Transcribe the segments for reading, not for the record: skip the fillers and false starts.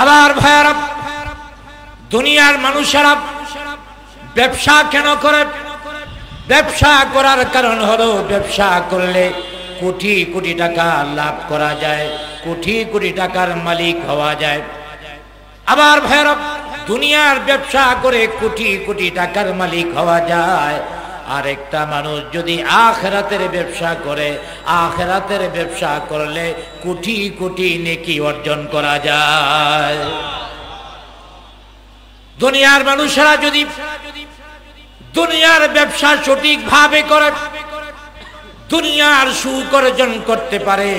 আবার ভাইয়েরা, দুনিয়ার মানুষেরা ব্যবসা কেন করে? ব্যবসা করার কারণ হলো, ব্যবসা করলে কোটি কোটি টাকা লাভ করা যায়, কোটি কোটি টাকার মালিক হওয়া যায়। আবার ভাইয়েরা, দুনিয়ার ব্যবসা করে কোটি কোটি টাকার মালিক হওয়া যায়। আর একটা মানুষ যদি আখিরাতের ব্যবসা করে, আখিরাতের ব্যবসা করলে কোটি কোটি নেকি অর্জন করা যায়। দুনিয়ার মানুষেরা যদি দুনিয়ার ব্যবসা সঠিকভাবে করে, দুনিয়ার সুখ অর্জন করতে পারে,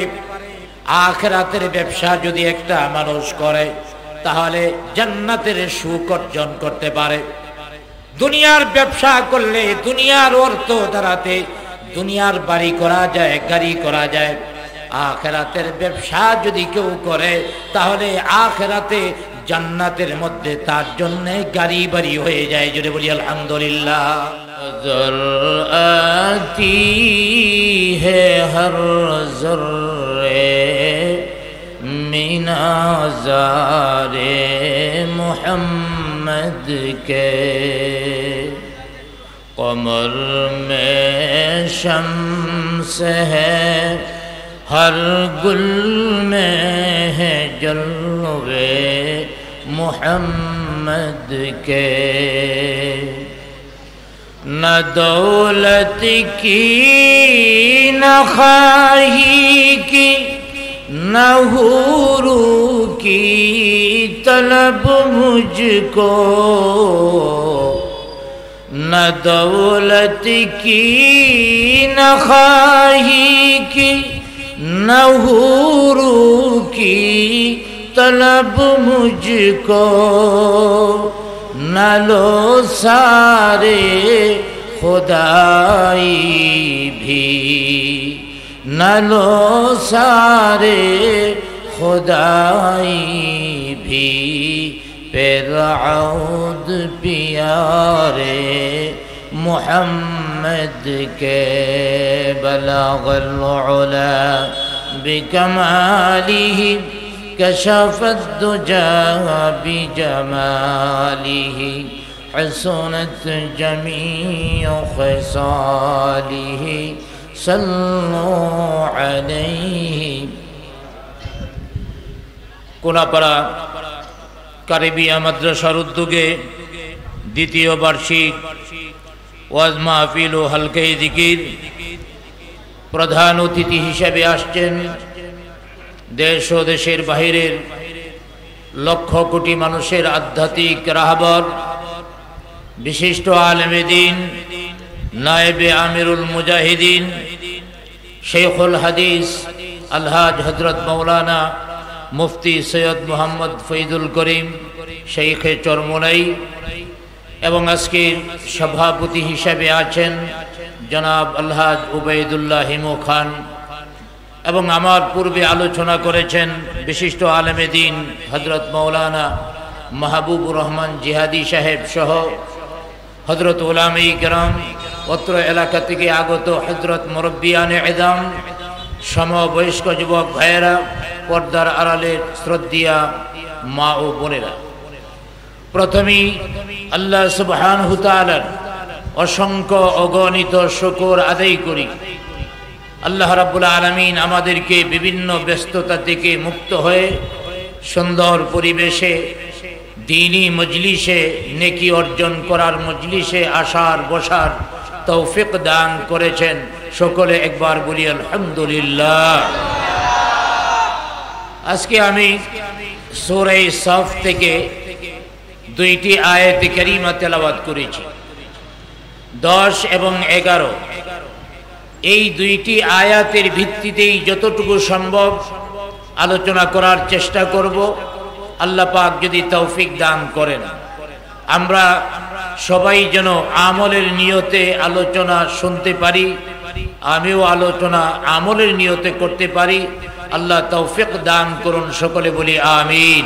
আখিরাতের ব্যবসা যদি একটা মানুষ করে তাহলে জান্নাতের সুখ অর্জন করতে পারে। দুনিয়ার ব্যবসা করলে দুনিয়ার অর্থ দ্বারাতে দুনিয়ার বাড়ি করা যায়, গাড়ি করা যায়। আখিরাতের ব্যবসা যদি কেউ করে তাহলে আখিরাতে জান্নাতের মধ্যে তার জন্য গাড়ি বাড়ি হয়ে যায়। যদি বলি আলহামদুলিল্লাহ। আতি হে হর জররে মিনাজারে মোহাম্মদ কে, কমর মে শমস है, हर गुल में है जलवे मोहम्मद के। न दौलत की न ख्वाही की न हुरू की तलब मुझको, न दौलत की न ख्वाही की न हुरू की तलब मुझको, न लो सारे खुदाई भी, न लो सारे खुदाई भी, पेराउद प्यारे मोहम्मद के। बलागल उला बिकमालिही, कशफत दुजा बिजमालिही, हसनत जमीउ खसालिही, सल्लु अलैहि। কোনাপাড়া কারিবিয়া মাদ্রাসার উদ্যোগে দ্বিতীয় বার্ষিক ওয়াজ মাহফিল ও হালকা জিকির প্রধান অতিথি হিসেবে আসছেন দেশ ও দেশের বাহিরের লক্ষ কোটি মানুষের আধ্যাত্মিক রাহবর, বিশিষ্ট আলেমে দ্বীন, নায়েবে আমিরুল মুজাহিদিন, শেখুল হাদিস আলহাজ হযরত মাওলানা মুফতি সৈয়দ মোহাম্মদ ফৈজুল করিম শেখে চরমোনাই, এবং আজকের সভাপতি হিসেবে আছেন জনাব আলহাজ উবাইদুল্লাহ হিমু খান, এবং আমার পূর্বে আলোচনা করেছেন বিশিষ্ট আলেমে দ্বীন হযরত মাওলানা মাহবুবুর রহমান জিহাদি সাহেব সহ হযরত উলামায়ে কেরাম, অত্র এলাকা থেকে আগত হযরত মুরব্বিয়ানে ইযাম, সমবয়স্ক যুবক ভাইয়েরা, পর্দার আড়ালের শ্রদ্ধেয়া মা ও বোনেরা, প্রথমেই আল্লাহ সুবহানাহু তাআলার অসংখ্য অগণিত শুকর আদায় করি। আল্লাহ রাব্বুল আলামিন আমাদেরকে বিভিন্ন ব্যস্ততা থেকে মুক্ত হয়ে সুন্দর পরিবেশে দ্বীনি মজলিসে, নেকি অর্জন করার মজলিসে আসার বসার তৌফিক দান করেছেন। সকলে একবার বলি আলহামদুলিল্লাহ। আজকে আমি সূরা সাফ থেকে দুইটি আয়াত কারীমা তেলাওয়াত করেছি, 10 এবং 11। এই দুইটি আয়াতের ভিত্তিতেই যতটুকু সম্ভব আলোচনা করার চেষ্টা করব, আল্লাহ পাক যদি তৌফিক দান করেন। আমরা সবাই যেন আমলের নিয়তে আলোচনা শুনতে পারি, আমিও আলোচনা আমলের নিয়তে করতে পারি। আল্লাহ তৌফিক দান করুন, সকলে বলি আমিন।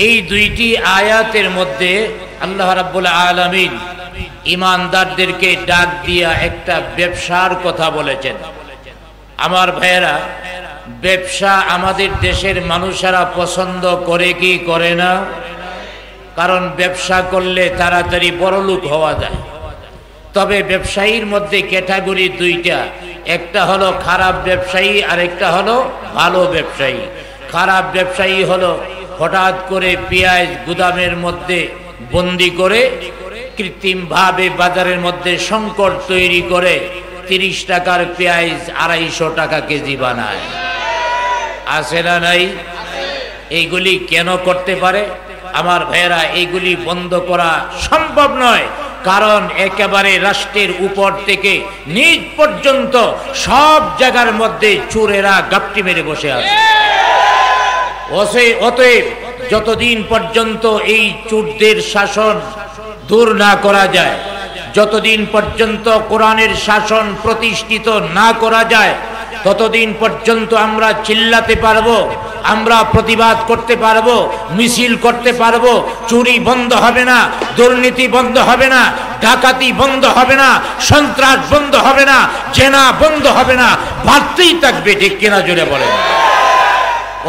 এই দুইটি আয়াতের মধ্যে আল্লাহ রাব্বুল আলামিন ইমানদারদেরকে ডাক দিয়া একটা ব্যবসার কথা বলেছেন। আমার ভাইয়েরা, ব্যবসা আমাদের দেশের মানুষেরা পছন্দ করে কি করে না? কারণ ব্যবসা করলে তাড়াতাড়ি বড়লোক হওয়া যায়। তবে ব্যবসায়ীর মধ্যে ক্যাটাগরি দুইটা, একটা হলো খারাপ ব্যবসায়ী আর একটা হলো ভালো ব্যবসায়ী। খারাপ ব্যবসায়ী হলো হঠাৎ করে পেঁয়াজ গুদামের মধ্যে বন্দি করে কৃত্রিমভাবে বাজারের মধ্যে সংকট তৈরি করে 30 টাকার পেঁয়াজ 250 টাকা কেজি বানায়। আছে না নাই? এইগুলি কেন করতে পারে? আমার ভাইয়েরা, এইগুলি বন্ধ করা সম্ভব নয়, কারণ একেবারে রাষ্ট্রের উপর থেকে নিচ পর্যন্ত সব জায়গার মধ্যে চোরেরা গাপটি মেরে বসে আছে। অতএব যতদিন পর্যন্ত এই চোরদের শাসন দূর না করা যায়, যতদিন পর্যন্ত কোরআনের শাসন প্রতিষ্ঠিত না করা যায়, ততদিন পর্যন্ত আমরা চিল্লাতে পারবো, আমরা প্রতিবাদ করতে পারবো, মিছিল করতে পারবো, চুরি বন্ধ হবে না, দুর্নীতি বন্ধ হবে না, ডাকাতি বন্ধ হবে না, সন্ত্রাস বন্ধ হবে না, জেনা বন্ধ হবে না, বাড়তেই থাকবে। ঠিক কিনা জোরে বলেন?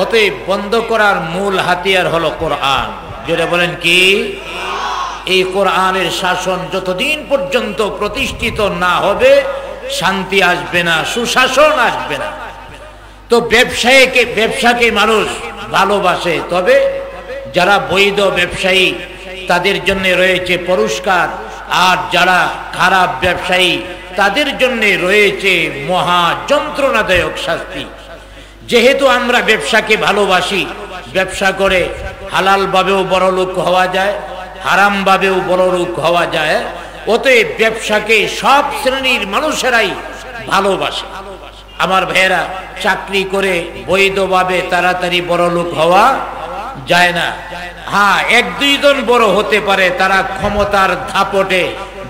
অতএব বন্ধ করার মূল হাতিয়ার হলো কোরআন। জোরে বলেন কি? এই কোরআনের শাসন যতদিন পর্যন্ত প্রতিষ্ঠিত না হবে শান্তি আসবে না, সুশাসন আসবে না। তো ব্যবসাকে মানুষ ভালোবাসে, তবে যারা বৈধ ব্যবসায়ী তাদের জন্য রয়েছে পুরস্কার, আর যারা খারাপ ব্যবসায়ী তাদের জন্য রয়েছে মহা যন্ত্রণাদায়ক শাস্তি। যেহেতু আমরা ব্যবসাকে ভালোবাসি, ব্যবসা করে হালাল ভাবেও বড়লোক হওয়া যায়, হারাম ভাবেও বড়লোক হওয়া যায়। অতএব ব্যবসাকে সব শ্রেণীর মানুষেরাই ভালোবাসে। আমার ভাইয়েরা, চাকরি করে বৈধভাবে তাড়াতাড়ি বড়লোক হওয়া যায় না। হ্যাঁ, 1-2 জন বড় হতে পারে, তারা ক্ষমতার দাপটে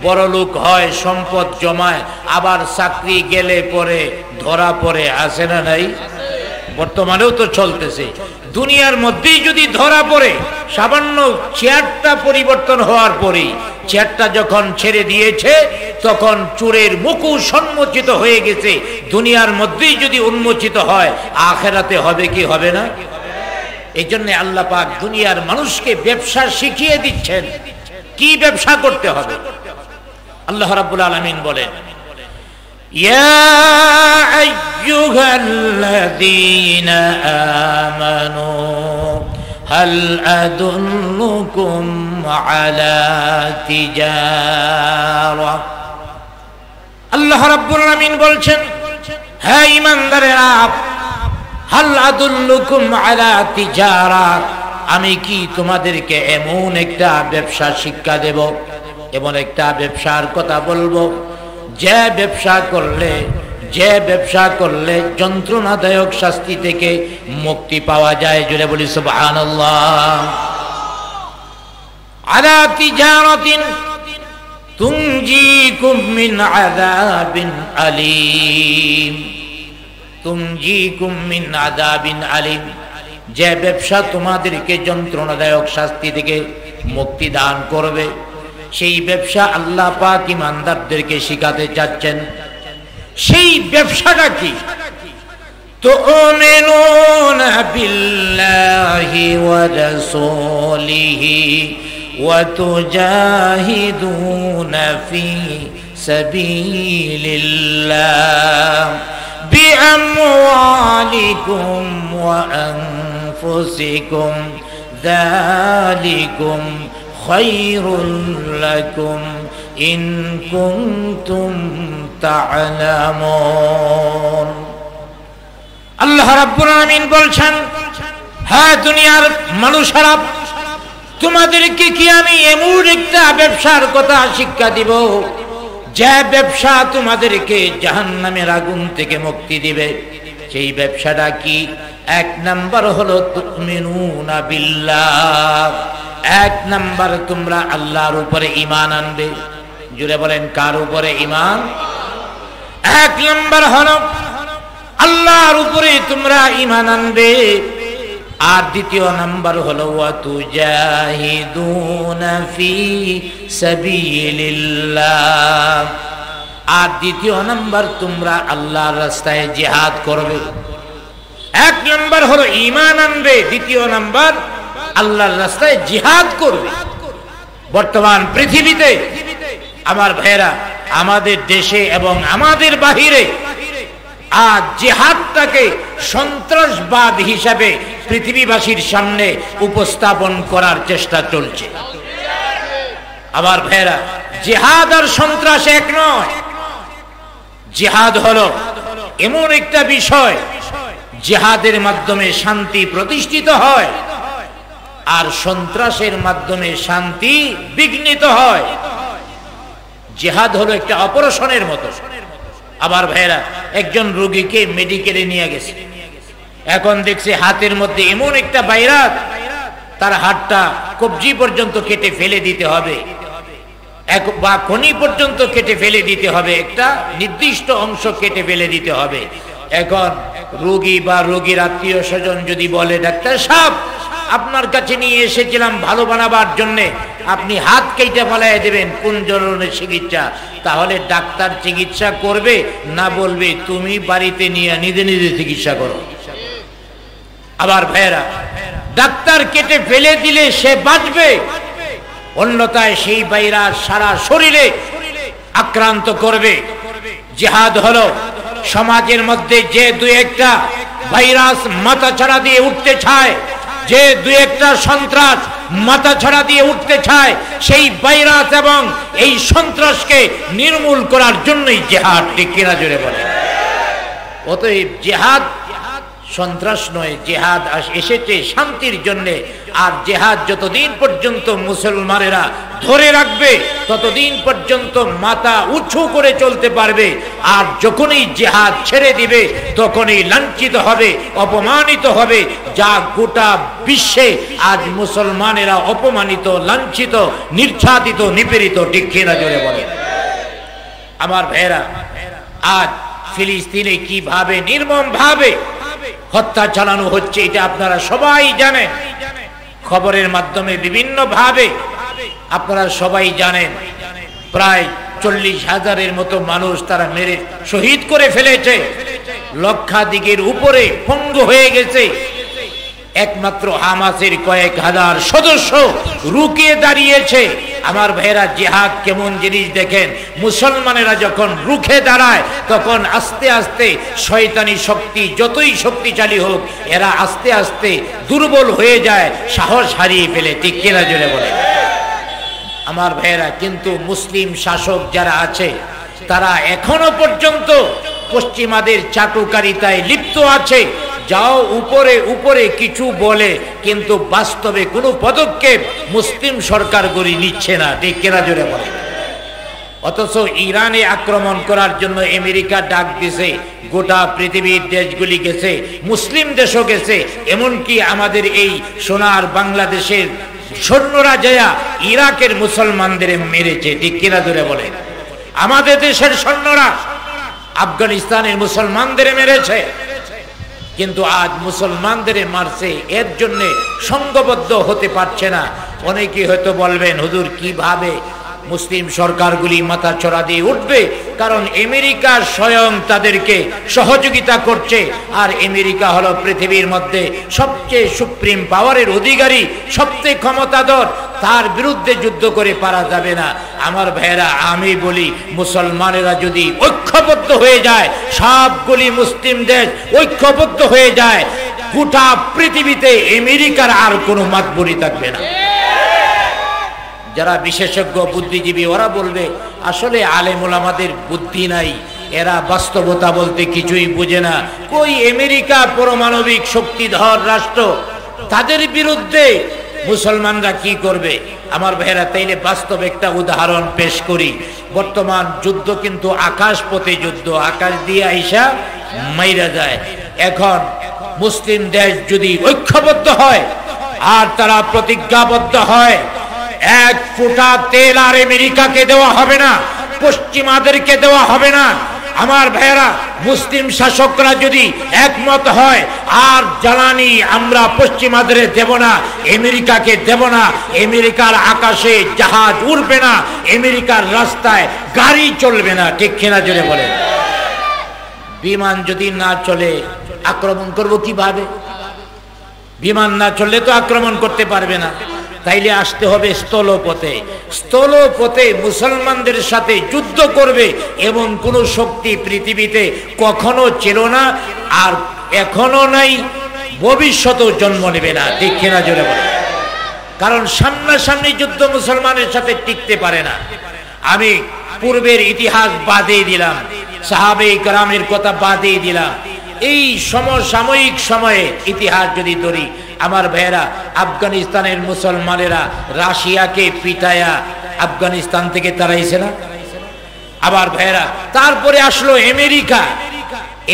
বড়লোক হয়, সম্পদ জমায়, আবার চাকরি গেলে পরে ধরা পড়ে। আছে না নাই? বর্তমানেও তো চলতেছে। দুনিয়ার মধ্যেই যদি ধরা পড়ে, সামান্য চেয়ারটা পরিবর্তন হওয়ার পরেই, চেয়ারটা যখন ছেড়ে দিয়েছে তখন চোরের মুখোশ উন্মোচিত হয়ে গেছে। দুনিয়ার মধ্যেই যদি উন্মোচিত হয়, আখিরাতে হবে কি হবে না? এই জন্য আল্লাহ পাক দুনিয়ার মানুষকে ব্যবসা শিখিয়ে দিচ্ছেন, কি ব্যবসা করতে হবে। আল্লাহ রাব্বুল আলামিন বলেন, ইয়া আইয়ুহাল্লাযীনা আমানু হাল আদুল্লুকুম আলা তিজারা। আল্লাহ রাব্বুল আলামিন বলছেন, হে ঈমানদারেরা, হাল আদুল্লুকুম আলা তিজারা, আমি কি তোমাদেরকে এমন একটা ব্যবসা শিক্ষা দেব, এমন একটা ব্যবসার কথা বলবো যে ব্যবসা করলে যন্ত্রণাদায়ক শাস্তি থেকে মুক্তি পাওয়া যায়। জোরে বলি সুবহানাল্লাহ। আলা তিজারাতিন তুনজিকুম মিন আযাবিন আলীম। তুনজিকুম মিন আযাবিন আলীম, যে ব্যবসা তোমাদেরকে যন্ত্রণাদায়ক শাস্তি থেকে মুক্তি দান করবে, সেই ব্যবসা আল্লাহ পাক ঈমানদারদেরকে শিখাতে যাচ্ছেন। সেই ব্যবসাটা কি? তুমিনুনা বিল্লাহি ওয়া রাসূলিহি ওয়া তুজাহিদুনা ফি সাবিলিল্লাহ বিআমওয়ালিকুম ওয়া আনফুসিকুম যালিকুম খায়রুল লাকুম ইন কুনতুম তা'লামুন। আল্লাহ রাব্বুল আলামিন বলছেন, হ্যাঁ দুনিয়ার মানুষেরা, তোমাদেরকে কি আমি এমন একটা ব্যবসার কথা শিক্ষা দিব যে ব্যবসা তোমাদেরকে জাহান্নামের আগুন থেকে মুক্তি দিবে। সেই ব্যবসাটা কি? 1 নাম্বার হলো তুমিনুনা বিল্লাহ। 1 নাম্বার, তোমরা আল্লাহর উপরে ঈমান আনবে। জুড়ে বলেন, কার উপরে ঈমান? 1 নাম্বার হলো আল্লাহর উপরে তোমরা ঈমান আনবে। আর 2 নাম্বার হলো ওয়া তুজাহিদুনা ফি সাবিলিল্লাহ। আর 2 নাম্বার, তোমরা আল্লাহর রাস্তায় জিহাদ করবে। এক নাম্বার হলো ঈমান আনবে, দ্বিতীয় নাম্বার আল্লাহর রাস্তায় জিহাদ করবে। বর্তমান পৃথিবীতে আমার ভাইরা, আমাদের দেশে এবং আমাদের বাহিরে আজ জিহাদটাকে সন্ত্রাসবাদ হিসাবে পৃথিবীবাসীর সামনে উপস্থাপন করার চেষ্টা চলছে। আমার ভাইরা, জিহাদ আর সন্ত্রাস এক নয়। জিহাদ হলো এমন একটা বিষয়, জিহাদের মাধ্যমে শান্তি প্রতিষ্ঠিত হয়, আর সন্ত্রাসের মাধ্যমে শান্তি বিঘ্নিত হয়। জিহাদ হলো একটা অপারেশনের মতো। আবার ভাইরা, একজন রোগীকে মেডিকেলে নিয়ে গেছে, এখন দেখছে হাতের মধ্যে এমন একটা ভাইরাস, তার হাতটা কবজি পর্যন্ত কেটে ফেলে দিতে হবে, বা কনি পর্যন্ত কেটে ফেলে দিতে হবে, একটা নির্দিষ্ট অংশ কেটে ফেলে দিতে হবে। এখন রোগী বা রোগীর আত্মীয় স্বজন যদি বলে, ডাক্তার সাহেব আপনার কাছে নিয়ে এসেছিলাম ভালো বানাবার জন্যে, আপনি হাত কেটে ফেলাই দেবেন, কোন ধরনের চিকিৎসা? তাহলে ডাক্তার চিকিৎসা করবে না বলবে তুমি বাড়িতে নিয়ে নিজে নিজে চিকিৎসা করো? আবার ভাইরা, ডাক্তার কেটে ফেলে দিলে সে বাঁচবে, অন্যথায় সেই ভাইরাস সারা শরীরে আক্রান্ত করবে। জিহাদ হলো সমাজের মধ্যে যে দুই একটা ভাইরাস মাথা ছাড়া দিয়ে উঠতে চায়, যে দুই একটা সন্ত্রাস মাথা ছাড়া দিয়ে উঠতে চায়, সেই ভাইরাস এবং এই সন্ত্রাসকে নির্মূল করার জন্যই জিহাদ। ঠিক কিনা জোরে বলে? অতএব জিহাদ সন্ত্রাস নয়, জিহাদ এসেছে শান্তির জন্যে। আর জিহাদ যতদিন পর্যন্ত মুসলমানেরা ধরে রাখবে ততদিন পর্যন্ত মাথা উঁচু করে চলতে পারবে। আর যখনই জিহাদ ছেড়ে দিবে তখনই লাঞ্ছিত হবে, অপমানিত হবে, যা গোটা বিশ্বে আজ মুসলমানেরা অপমানিত, লাঞ্ছিত, নির্যাতিত, নিপীড়িত। ঠিক কিনা জোরে বলে? আমার ভাইরা, আজ ফিলিস্তিনে কিভাবে নির্মম ভাবে হত্যা চালানো হচ্ছে এটা আপনারা সবাই জানেন, খবরের মাধ্যমে বিভিন্ন ভাবে আপনারা সবাই জানেন। প্রায় 40,000-এর মতো মানুষ তারা মেরে শহীদ করে ফেলেছে, লক্ষাধিকের উপরে পঙ্গু হয়ে গেছে। একমাত্র হামাসের কয়েক হাজার সদস্য রুখে দাঁড়িয়েছে। আমার ভাইরা, জিহাদ কেমন জিনিস দেখেন, মুসলমানেরা যখন রুখে দাঁড়ায় তখন আস্তে আস্তে শয়তানি শক্তি যতই শক্তিশালী হোক, এরা আস্তে আস্তে দুর্বল হয়ে যায়, সাহস হারিয়ে ফেলে। ঠিক কিনা জোরে বলে? আমার ভাইরা, কিন্তু মুসলিম শাসক যারা আছে তারা এখনো পর্যন্ত পশ্চিমাদের চাটুকারিতায় লিপ্ত আছে। যাও উপরে উপরে কিছু বলে, কিন্তু বাস্তবে কোনো পদক্ষেপ মুসলিম সরকারগুলি নিচ্ছে না। ঠিক কিনা জোরে বলে? অথচ ইরানে আক্রমণ করার জন্য আমেরিকা ডাক দিছে, গোটা পৃথিবীর দেশগুলি গেছে, মুসলিম দেশও গেছে, এমনকি আমাদের এই সোনার বাংলাদেশের সৈন্যরা যায় ইরাকের মুসলমানদের মেরেছে। ঠিক কিনা জোরে বলে? আমাদের দেশের সৈন্যরা আফগানিস্তানের মুসলমানদের মেরেছে, কিন্তু আজ মুসলমানদের মারছে, এর জন্য সংঘবদ্ধ হতে পারছে না। অনেকে হয়তো বলবেন, হুজুর কিভাবে মুসলিম সরকারগুলি মাথা চড়া দিয়ে উঠবে? কারণ আমেরিকা স্বয়ং তাদেরকে সহযোগিতা করছে, আর আমেরিকা হলো পৃথিবীর মধ্যে সবচেয়ে সুপ্রিম পাওয়ারের অধিকারী, সবচেয়ে ক্ষমতাধর, তার বিরুদ্ধে যুদ্ধ করে পারা যাবে না। আমার ভাইয়েরা, আমি বলি মুসলমানেরা যদি ঐক্যবদ্ধ হয়ে যায়, সবগুলি মুসলিম দেশ ঐক্যবদ্ধ হয়ে যায়, গোটা পৃথিবীতে আমেরিকার আর কোনো মাতবরি থাকবে না। যারা বিশেষজ্ঞ বুদ্ধিজীবী ওরা বলবে আসলে আলেম ওলামাদের বুদ্ধি নাই, এরা বাস্তবতা বলতে কিছুই বুঝে না। কই আমেরিকা পারমাণবিক শক্তিধর রাষ্ট্র, তাদের বিরুদ্ধে মুসলমানরা কি করবে? আমার ভাইয়েরা, তাইলে বাস্তব একটা উদাহরণ পেশ করি। বর্তমান যুদ্ধ কিন্তু আকাশপথে যুদ্ধ, আকাশ দিয়ে আইসা মাইরা যায়। এখন মুসলিম দেশ যদি ঐক্যবদ্ধ হয় আর তারা প্রতিজ্ঞাবদ্ধ হয়, এক ফোঁটা তেল আর আমেরিকাকে দেওয়া হবে না, পশ্চিমাদেরকে দেওয়া হবে না। আমার ভাইয়েরা, মুসলিম শাসকরা যদি একমত হয় আর জ্বালানি আমরা পশ্চিমাদের দেব না, আমেরিকাকে দেব না, আমেরিকার আকাশে জাহাজ উড়বে না, আমেরিকার রাস্তায় গাড়ি চলবে না। ঠিক কিনা জোরে বলে? বিমান যদি না চলে আক্রমণ করব কিভাবে? বিমান না চললে তো আক্রমণ করতে পারবে না, তাইলে আসতে হবে স্থলপথে। স্থলপথে মুসলমানদের সাথে যুদ্ধ করবে এমন কোন শক্তি পৃথিবীতে কখনো ছিল না, আর এখনো নাই, ভবিষ্যতেও জন্ম নেবে না। ঠিক কিনা জোরে বলে? কারণ সামনাসামনি যুদ্ধ মুসলমানের সাথে টিকতে পারে না। আমি পূর্বের ইতিহাস বাদই দিলাম, সাহাবে কেরামের কথা বাদই দিলাম, এই সমসাময়িক সময়ে ইতিহাস যদি ধরি, আমার ভাইয়েরা, আফগানিস্তানের মুসলমানেরা রাশিয়াকে পিটায়া আফগানিস্তান থেকে তাড়াইছে না? আবার ভাইয়েরা, তারপরে আসলো আমেরিকা।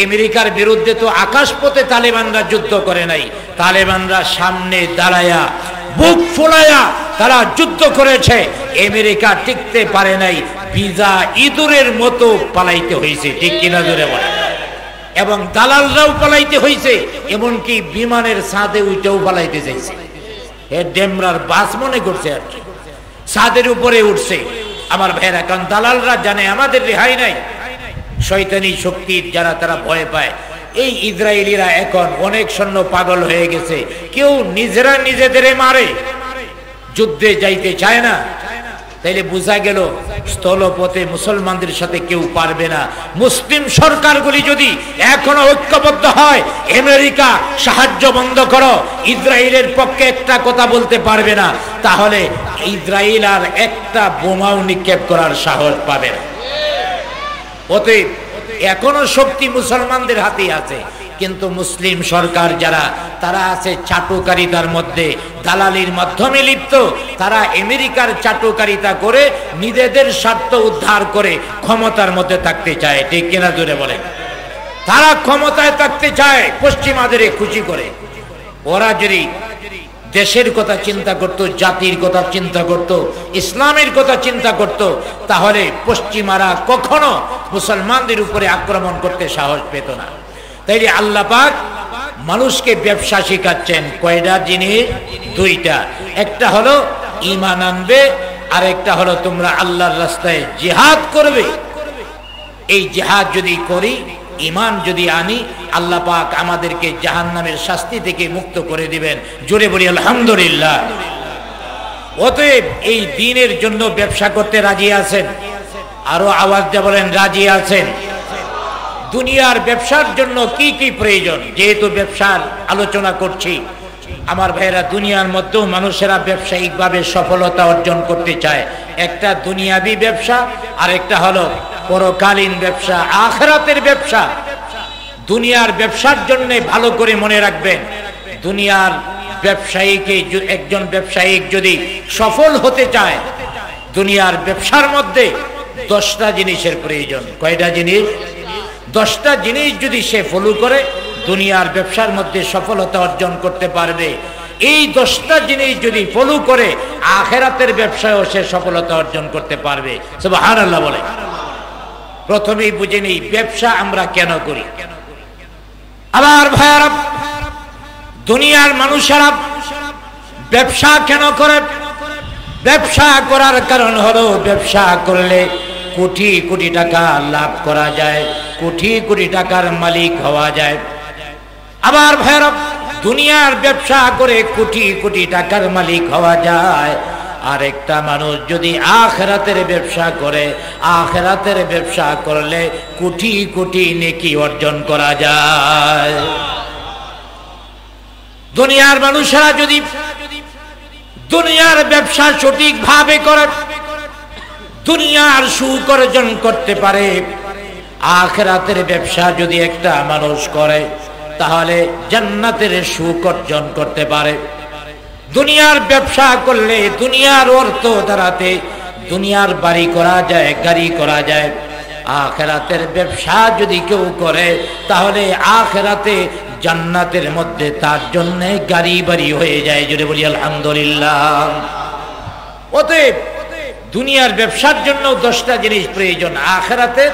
আমেরিকার বিরুদ্ধে তো আকাশপথে তালেবানরা যুদ্ধ করে নাই, তালেবানরা সামনে দাঁড়ায়া বুক ফোলায়া তারা যুদ্ধ করেছে। আমেরিকা টিকতে পারে নাই, ভিজা ইঁদুরের মতো পালাইতে হয়েছে। ঠিক কিনা জোরে বলে? এবং দালালরাও পালাইতে হয়েছে, এমনকি বিমানের ছাদে উঠেও পালাইতে চাইছে। এ ডেমরার বাস মনে করছে আর কি, ছাদের উপরে উঠছে। আমার ভাইয়েরা, কারণ দালালরা জানে আমাদের রেহাই নাই। শয়তানি শক্তির যারা তারা ভয় পায়। এই ইসরায়েলিরা এখন অনেক সৈন্য পাগল হয়ে গেছে, কেউ নিজেরা নিজেদের মারে, যুদ্ধে যাইতে চায় না। তাইলে বোঝা গেল স্থলপথে মুসলমানদের সাথে কেউ পারবে না। মুসলিম সরকারগুলি যদি এখনো ঐক্যবদ্ধ হয়, আমেরিকা সাহায্য বন্ধ করো, ইসরায়েলের পক্ষে একটা কথা বলতে পারবে না, তাহলে ইসরায়েল আর একটা বোমাও নিক্ষেপ করার সাহস পাবে না। অতএব এখনো শক্তি মুসলমানদের হাতেই আছে, কিন্তু মুসলিম সরকার যারা তারা আছে চাটুকারিতার মধ্যে, দালালির মাধ্যমে লিপ্ত। তারা আমেরিকার চাটুকারিতা করে নিজেদের স্বার্থ উদ্ধার করে ক্ষমতার মধ্যে থাকতে চায়। ঠিক কিনা জোরে বলেন? তারা ক্ষমতায় থাকতে চায় পশ্চিমাদের খুশি করে। ওরা যদি দেশের কথা চিন্তা করত, জাতির কথা চিন্তা করত, ইসলামের কথা চিন্তা করত, তাহলে পশ্চিমারা কখনো মুসলমানদের উপরে আক্রমণ করতে সাহস পেত না। তাইলে আল্লাহ পাক মানুষকে ব্যবসা শিখাচ্ছেন। কয়টা জিনিস? দুইটা। একটা হলো ঈমান আনবে, আর একটা হলো তোমরা আল্লাহর রাস্তায় জিহাদ করবে। এই জিহাদ যদি করি, ঈমান যদি আনি, আল্লাহ পাক আমাদেরকে জাহান্নামের শাস্তি থেকে মুক্ত করে দিবেন। জোরে বলি আলহামদুলিল্লাহ। অতএব এই দ্বীনের জন্য ব্যবসা করতে রাজি আছেন? আরো আওয়াজ দিয়ে বলেন, রাজি আছেন? দুনিয়ার ব্যবসার জন্য কি কি প্রয়োজন? যেহেতু ব্যবসার আলোচনা করছি, আমার ভাইয়েরা, দুনিয়ার মধ্যেও মানুষেরা ব্যবসায়িকভাবে সফলতা অর্জন করতে চায়। একটা দুনিয়াবি ব্যবসা, আর একটা হলো পরকালীন ব্যবসা, আখিরাতের ব্যবসা। দুনিয়ার ব্যবসার জন্য ভালো করে মনে রাখবেন, দুনিয়ার ব্যবসায়ীকে, একজন ব্যবসায়িক যদি সফল হতে চায়, দুনিয়ার ব্যবসার মধ্যে 10টা জিনিসের প্রয়োজন। কয়টা জিনিস? 10টা জিনিস যদি সে ফলো করে, দুনিয়ার ব্যবসার মধ্যে সফলতা অর্জন করতে পারবে। এই 10টা জিনিস যদি ফলো করে, আখিরাতের ব্যবসায়ও সে সফলতা অর্জন করতে পারবে। সুবহানাল্লাহ বলে। প্রথমেই বুঝে নেই ব্যবসা আমরা কেন করি। আবার ভাইয়ারা, দুনিয়ার মানুষেরা ব্যবসা কেন করে? ব্যবসা করার কারণ হলো, ব্যবসা করলে কোটি কোটি টাকা লাভ করা যায়, কোটি কোটি টাকার মালিক হওয়া যায়। আবার ভাইরা, দুনিয়ার ব্যবসা করে কোটি কোটি টাকার মালিক হওয়া যায়। আর একটা মানুষ যদি আখিরাতের ব্যবসা করে, আখিরাতের ব্যবসা করলে কোটি কোটি নেকি অর্জন করা যায়। দুনিয়ার মানুষেরা যদি দুনিয়ার ব্যবসা সঠিকভাবে করে, দুনিয়ার সুখ অর্জন করতে পারে, আখিরাতের ব্যবসা যদি একটা মানুষ করে, তাহলে জান্নাতের সুখ অর্জন করতে পারে। দুনিয়ার ব্যবসা করলে দুনিয়ার অর্থ দ্বারাতে দুনিয়ার বাড়ি করা যায়, গাড়ি করা যায়। আখিরাতের ব্যবসা যদি কেউ করে, তাহলে আখিরাতে জান্নাতের মধ্যে তার জন্য গাড়ি বাড়ি হয়ে যায়। জোরে বলি আলহামদুলিল্লাহ। অতএব দুনিয়ার ব্যবসার জন্য 10টা জিনিস প্রয়োজন, আখিরাতের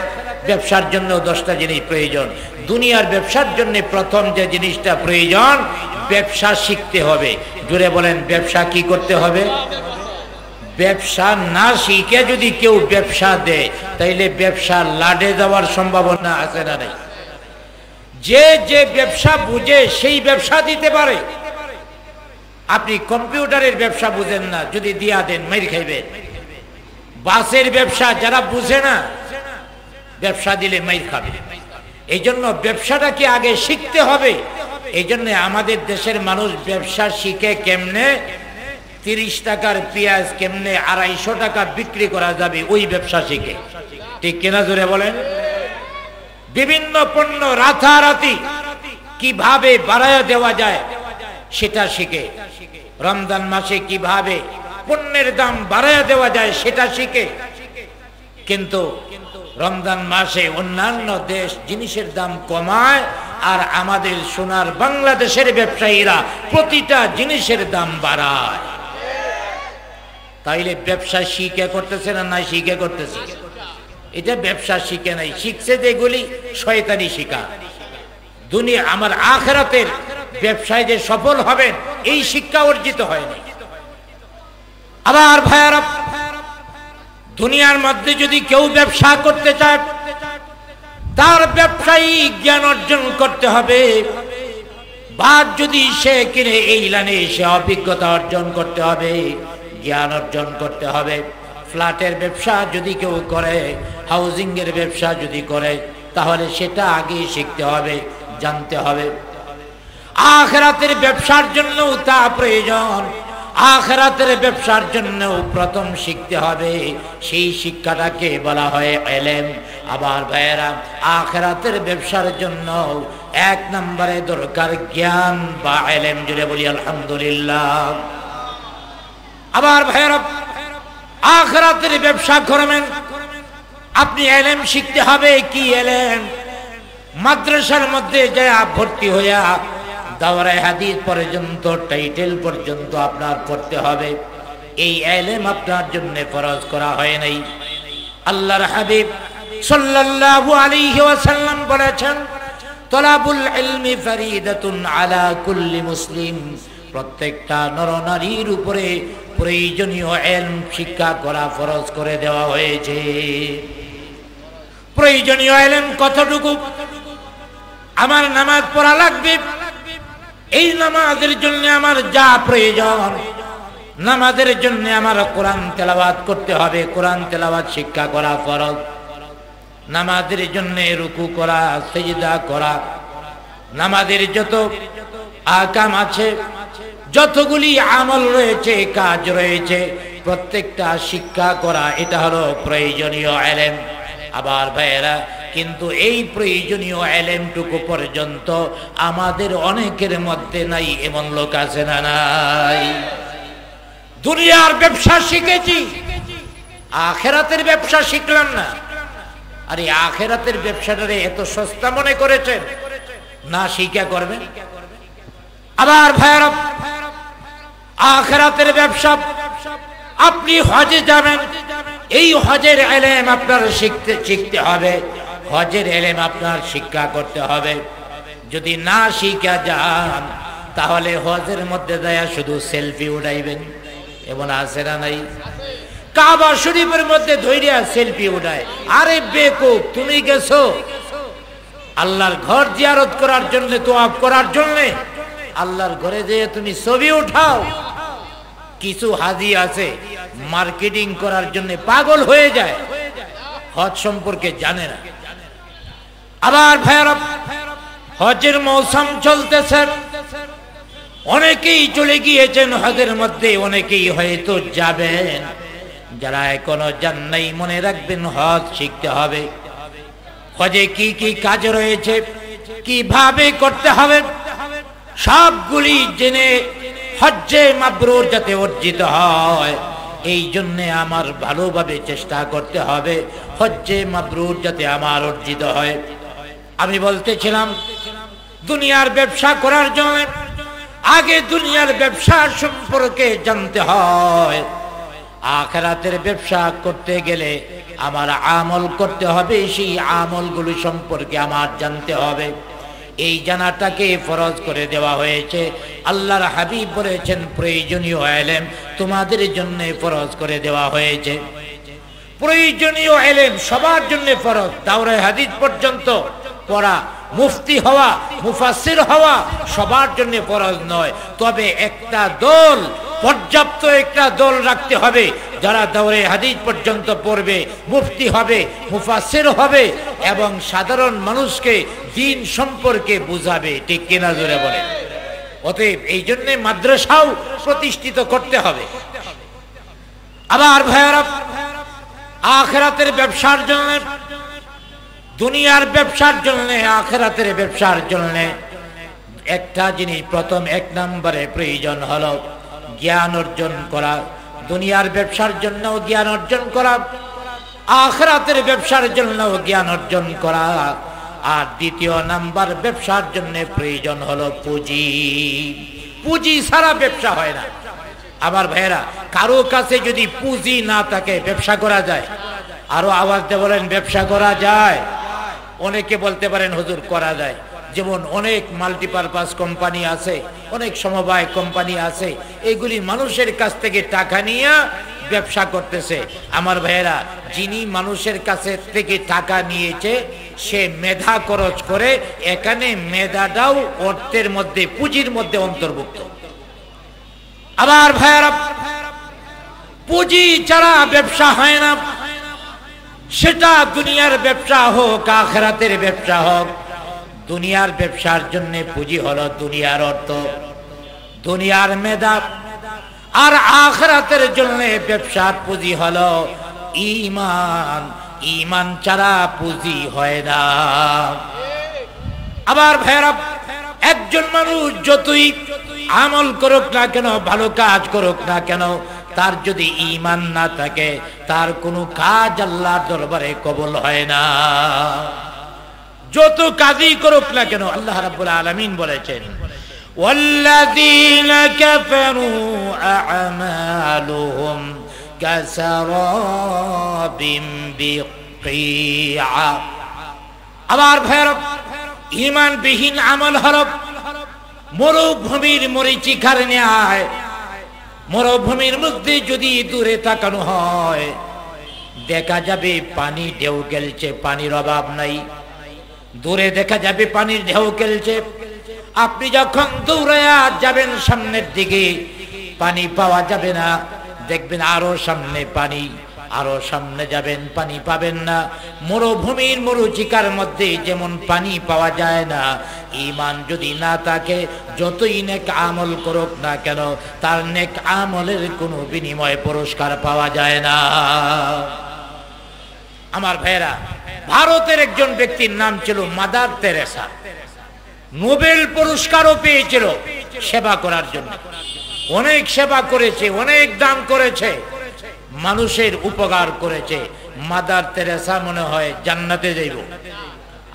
ব্যবসার জন্য 10টা জিনিস প্রয়োজন। দুনিয়ার ব্যবসার জন্য প্রথম যে জিনিসটা প্রয়োজন, ব্যবসা শিখতে হবে। জোরে বলেন, ব্যবসা কি করতে হবে? ব্যবসা না শিখে যদি কেউ ব্যবসা দেয়, তাইলে ব্যবসা লাডে যাওয়ার সম্ভাবনা আছে না নাই? যে যে ব্যবসা বুঝে সেই ব্যবসা দিতে পারে। আপনি কম্পিউটারের ব্যবসা বুঝেন না, যদি দিয়া দেন মাইর খাইবেন। বাসের ব্যবসা যারা বুঝে না, ব্যবসা দিলে মাইর খাবে। এই জন্য ব্যবসাটাকে আগে শিখতে হবে। এই জন্য আমাদের দেশের মানুষ ব্যবসা শিখে কেমনে 30 টাকার পেঁয়াজ কেমনে 250 টাকা বিক্রি করা যাবে, ওই ব্যবসা শিখে। ঠিক কিনা জোরে বলেন? বিভিন্ন পণ্য রাতারাতি কিভাবে বাড়ায়া দেওয়া যায় সেটা শিখে। রমজান মাসে কিভাবে পণ্যের দাম বাড়ায়া দেওয়া যায় সেটা শিখে। কিন্তু রমজান মাসে অন্যান্য দেশ জিনিসের দাম কমায়, আর আমাদের সোনার বাংলাদেশের ব্যবসায়ীরা প্রতিটা জিনিসের দাম বাড়ায়। তাইলে ব্যবসা শিখে করতেছে না, না শিখে করতেছে? এটা ব্যবসা শিখে নাই, শিখছে যেগুলি শয়তানি শিখা। দুনিয়া আমার আখিরাতের ব্যবসায় যে সফল হবেন এই শিক্ষা অর্জিত হয়নি। আবার ভাইয়ারা, দুনিয়ার মধ্যে যদি কেউ ব্যবসা করতে চায়, তার ব্যবসায়ী জ্ঞান অর্জন করতে হবে। বা যদি সে কিনে এই লাইনে সে অভিজ্ঞতা অর্জন করতে হবে, জ্ঞান অর্জন করতে হবে। ফ্ল্যাটের ব্যবসা যদি কেউ করে, হাউজিং এর ব্যবসা যদি করে, তাহলে সেটা আগে শিখতে হবে, জানতে হবে। আখিরাতের ব্যবসার জন্য তা প্রয়োজন। আখিরাতের ব্যবসার জন্য প্রথম শিখতে হবে, সেই শিক্ষাটাকে বলা হয় ইলম। আবার ভাইয়েরা, আখিরাতের ব্যবসার জন্য 1 নম্বরে দরকার জ্ঞান বা ইলম। জুড়ে বলি আলহামদুলিল্লাহ। আবার ভাইয়েরা, আখিরাতের ব্যবসা করবেন, আপনি ইলম শিখতে হবে। কি ইলম? মাদ্রাসার মধ্যে যায় ভর্তি হইয়া দাওরায়ে হাদিস পর্যন্ত, টাইটেল পর্যন্ত আপনার পড়তে হবে। এই ইলম আপনার জন্য ফরজ করা হয় নাই। আল্লাহর হাবিব সাল্লাল্লাহু আলাইহি ওয়াসাল্লাম বলেছেন, তলাবুল ইলমি ফরিদাতুন আলা কুল্লি মুসলিম। প্রত্যেকটা নরনারীর উপরে প্রয়োজনীয় ইলম শিক্ষা করা ফরজ করে দেওয়া হয়েছে। প্রয়োজনীয় ইলম কতটুকু? আমার নামাজ পড়া লাগবে, এই নামাজের জন্য আমার যা প্রয়োজন, নামাজের জন্য আমার কোরআন তেলাওয়াত করতে হবে, কোরআন তেলাওয়াত শিক্ষা করা ফরজ। নামাজের জন্য রুকু করা, সিজদা করা, নামাজের যত আহকাম আছে, যতগুলি আমল রয়েছে, কাজ রয়েছে, প্রত্যেকটা শিক্ষা করা, এটা হলো প্রয়োজনীয় ইলম। আবার ভাইয়েরা, কিন্তু এই প্রয়োজনীয় ইলমটুকু পর্যন্ত আমাদের অনেকের মধ্যে নাই। এমন লোক আছে না নাই? দুনিয়ার ব্যবসা শিখেছি, আখিরাতের ব্যবসা শিখলাম না। আরে আখিরাতের ব্যবসাটারে এত সস্তা মনে করেছেন, না শিক্ষা করবেন? আবার ভাইয়েরা, আখিরাতের ব্যবসা, আপনি হজে যাবেন, এই হজের ইলম আপনার শিখতে হবে, হজের ইলম আপনার শিক্ষা করতে হবে। যদি না শিখা যান, তাহলে হজের মধ্যে যায় শুধু সেলফি উঠাইবেন। এমন আছে না নাই? কাবা শরীফের মধ্যে ধৈর্য সেলফি উঠায়। আরে বেকুব, তুমি গেছো আল্লাহর ঘর জিয়ারত করার জন্য, তোয়াফ করার জন্য, আল্লাহর ঘরে যেয়ে তুমি ছবি উঠাও। কিছু হাজি আছে মার্কেটিং করার জন্য পাগল হয়ে যায়, হজ সম্পর্কে জানে না। আবার ভাইরা, হজের মৌসুম চলতেছে, অনেকেই চলে গিয়েছেন হজের মধ্যে, অনেকেই হয়তো যাবেন। যারা এখনো যান নাই, মনে রাখবেন হজ শিখতে হবে। হজে কি কি কাজ রয়েছে, কিভাবে করতে হবে, সবগুলি জেনে হজ্জে মাবরুর যাতে অর্জিত হয়, এই জন্য আমার ভালোভাবে চেষ্টা করতে হবে হজ্জে মাবরুর যাতে আমার অর্জিত হয়। আমি বলতেছিলাম, দুনিয়ার ব্যবসা করার জন্য আগে দুনিয়ার ব্যবসা সম্পর্কে জানতে হয়। আখিরাতের ব্যবসা করতে গেলে আমার আমল করতে হবে, সেই আমলগুলো সম্পর্কে আমার জানতে হবে। এই জানাটাকে ফরজ করে দেওয়া হয়েছে। আল্লাহর হাবিব বলেছেন, প্রয়োজনীয় ইলম তোমাদের জন্য ফরজ করে দেওয়া হয়েছে। প্রয়োজনীয় ইলম সবার জন্য ফরজ। দাওরায়ে হাদিস পর্যন্ত পড়া মুফতি হওয়া, মুফাসসির হওয়া সবার জন্য ফরজ নয়। তবে একটা দল, পর্যাপ্ত একটা দল রাখতে হবে যারা দাওরে হাদিস পর্যন্ত পড়বে, মুফতি হবে, মুফাসসির হবে এবং সাধারণ মানুষকে দ্বীন সম্পর্কে বুঝাবে। ঠিক কিনা জোরে বলেন? অতএব এই জন্য মাদ্রাসাও প্রতিষ্ঠিত করতে হবে। আবার ভাইয়ারা, আখিরাতের ব্যবসার জন্য, দুনিয়ার ব্যবসার জন্য, আখিরাতের ব্যবসার জন্য একটা জিনিস প্রথম 1 নম্বরে প্রয়োজন হলো জ্ঞান অর্জন করা। দুনিয়ার ব্যবসার জন্য জ্ঞান অর্জন করা, আখিরাতের ব্যবসার জন্য জ্ঞান অর্জন করা। আর দ্বিতীয় নাম্বার ব্যবসার জন্য প্রয়োজন হলো পুঁজি। পুঁজি ছাড়া ব্যবসা হয় না। আবার ভাইরা, কারো কাছে যদি পুঁজি না থাকে ব্যবসা করা যায়? আরো আওয়াজ দিয়ে বলেন, ব্যবসা করা যায়? অনেকে বলতে পারেন হুজুর করা যায়। যেমন অনেক মাল্টিপারপাস কোম্পানি আছে, অনেক সমবায় কোম্পানি আছে, এগুলি মানুষের কাছ থেকে টাকা নিয়ে ব্যবসা করতেছে। আমার ভাইয়েরা, যিনি মানুষের কাছে থেকে টাকা নিয়েছে সে মেধা খরচ করে, এখানে মেধাটাও অর্থের মধ্যে, পুঁজির মধ্যে অন্তর্ভুক্ত। আবার ভাইয়েরা, পুঁজি ছাড়া ব্যবসা হয় না। সেটা দুনিয়ার ব্যবসা হোক, আখিরাতের ব্যবসা হোক। দুনিয়ার ব্যবসার জন্য পুঁজি হলো দুনিয়ার অর্থ, দুনিয়ার মেধা। আর আখিরাতের জন্য ব্যবসার পুঁজি হলো ঈমান। ঈমান ছাড়া পুঁজি হয় না। আবার ভাইরা, একজন মানুষ যতই আমল করুক না কেন, ভালো কাজ করুক না কেন, তার যদি ঈমান না থাকে তার কোনো কাজ আল্লাহর দরবারে কবুল হয় না। যত কাজই করুক না কেন, আল্লাহ রাব্বুল আলামিন বলেছেন, ওয়াল্লাযীনা কাফারু আ'মালুহুম কাসারাবিম বিকিআ। আবার ভাইরা, ঈমানবিহীন আমল হলো মরুভূমির মরীচিকার ন্যায়। মরুভূমির মধ্যে যদি দূরে তাকানো হয় দেখা যাবে পানি ঢেউ খেলছে, পানির অভাব নাই। দূরে দেখা যাবে পানির ঢেউ খেলছে। আপনি যখন দৌড়ায়া যাবেন সামনের দিকে, পানি পাওয়া যাবে না। দেখবেন আরো সামনে পানি, আরো সামনে যাবেন, পানি পাবেন না। মরুভূমির মরুচিকার মধ্যে যেমন পানি পাওয়া যায় না, ঈমান যদি না থাকে যতই নেক আমল করুক না কেন তার নেক আমলের কোনো বিনিময় পুরস্কার পাওয়া যায় না। আমার ভাইরা, ভারতের একজন ব্যক্তির নাম ছিল মাদার তেরেসা। নোবেল পুরস্কারও পেয়েছিল সেবা করার জন্য। অনেক সেবা করেছে, অনেক দান করেছে, মানুষের উপকার করেছে। মাদার তেরেসা মনে হয় জান্নাতে যাইব।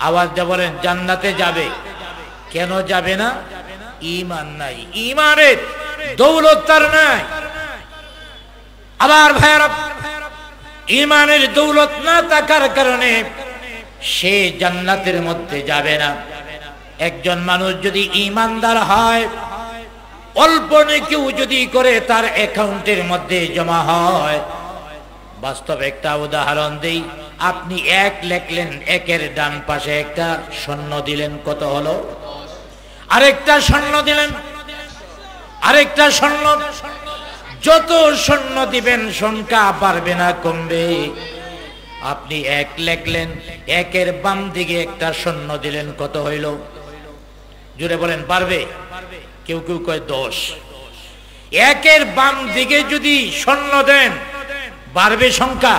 আওয়াজ দিয়ে বলেন, জান্নাতে যাবে। কেন যাবে না? ঈমান নাই, ঈমানের দৌলত তার নাই। আবার ভাইরা, ঈমানের দৌলত না থাকার কারণে সে জান্নাতের মধ্যে যাবে না। একজন মানুষ যদি ঈমানদার হয়, অল্প নেকিও যদি করে তার অ্যাকাউন্টের মধ্যে জমা হয়। বাস্তব একটা উদাহরণ দেই। আপনি 1 লিখলেন, 1-এর ডান পাশে একটা শূন্য দিলেন, কত হলো? আরেকটা শূন্য দিলেন, আরেকটা শূন্য। যত শূন্য দিবেন সংখ্যা বাড়বে না কমবে? আপনি 1 লিখলেন, 1-এর বাম দিকে একটা শূন্য দিলেন, কত হইল? জোরে বলেন, বাড়বে? কেউ কেউ কয় 10। 1-এর বাম দিকে যদি শূন্য দেন বাড়বে সংখ্যা?